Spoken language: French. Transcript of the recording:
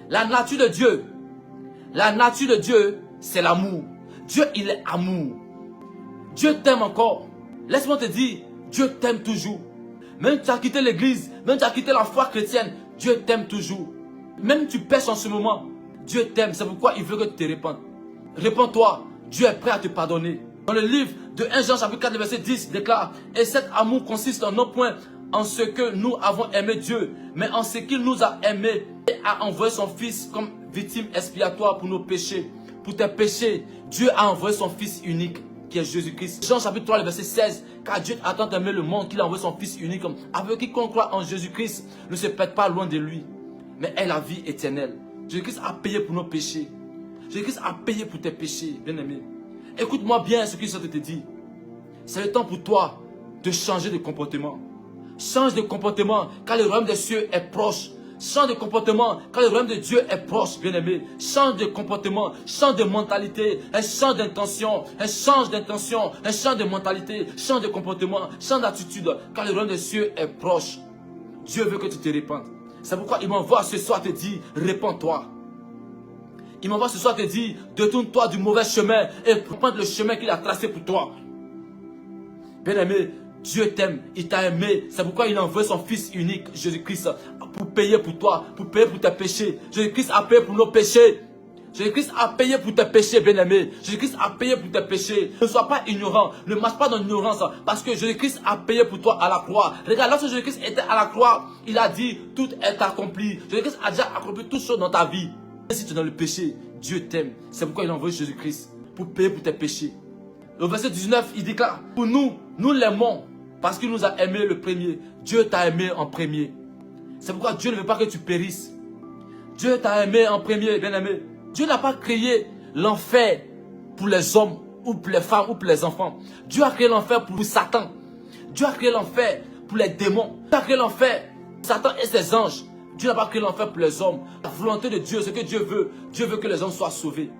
La nature de Dieu, c'est l'amour. Dieu, il est amour. Dieu t'aime encore. Laisse-moi te dire, Dieu t'aime toujours. Même tu as quitté l'église, même tu as quitté la foi chrétienne, Dieu t'aime toujours. Même tu pèches en ce moment, Dieu t'aime. C'est pourquoi il veut que tu te répandes. Répands-toi, Dieu est prêt à te pardonner. Dans le livre de 1 Jean chapitre 4, verset 10, déclare: et cet amour consiste en non point en ce que nous avons aimé Dieu, mais en ce qu'il nous a aimés et a envoyé son Fils comme victime expiatoire pour nos péchés. Pour tes péchés, Dieu a envoyé son Fils unique, qui est Jésus-Christ. Jean chapitre 3, verset 16, car Dieu a tant aimé le monde qu'il a envoyé son Fils unique, avec quiconque croit en Jésus-Christ ne se perd pas loin de lui, mais est la vie éternelle. Jésus-Christ a payé pour nos péchés. Jésus-Christ a payé pour tes péchés, bien-aimé. Écoute-moi bien ce que je te dit. C'est le temps pour toi de changer de comportement. Change de comportement car le royaume des cieux est proche. Change de comportement car le royaume de Dieu est proche, bien-aimé. Change de comportement, change de mentalité, change d'intention, change d'intention, change de mentalité, change de comportement, change d'attitude car le royaume des cieux est proche. Dieu veut que tu te répandes. C'est pourquoi il m'envoie ce soir te dire, répands-toi. Il m'envoie ce soir te dire, détourne-toi du mauvais chemin et prends le chemin qu'il a tracé pour toi. Bien-aimé, Dieu t'aime, il t'a aimé. C'est pourquoi il a envoyé son Fils unique, Jésus-Christ, pour payer pour toi, pour payer pour tes péchés. Jésus-Christ a payé pour nos péchés. Jésus-Christ a payé pour tes péchés, bien-aimé. Jésus-Christ a payé pour tes péchés. Ne sois pas ignorant, ne marche pas dans l'ignorance, parce que Jésus-Christ a payé pour toi à la croix. Regarde, lorsque Jésus-Christ était à la croix, il a dit, tout est accompli. Jésus-Christ a déjà accompli toutes choses dans ta vie. Si tu es dans le péché, Dieu t'aime. C'est pourquoi il a envoyé Jésus-Christ pour payer pour tes péchés. Au verset 19, il déclare, pour nous, nous l'aimons parce qu'il nous a aimé le premier. Dieu t'a aimé en premier. C'est pourquoi Dieu ne veut pas que tu périsses. Dieu t'a aimé en premier, bien-aimé. Dieu n'a pas créé l'enfer pour les hommes ou pour les femmes ou pour les enfants. Dieu a créé l'enfer pour Satan. Dieu a créé l'enfer pour les démons. Dieu a créé l'enfer pour Satan et ses anges. Dieu n'a pas créé l'enfer pour les hommes. La volonté de Dieu, ce que Dieu veut que les hommes soient sauvés.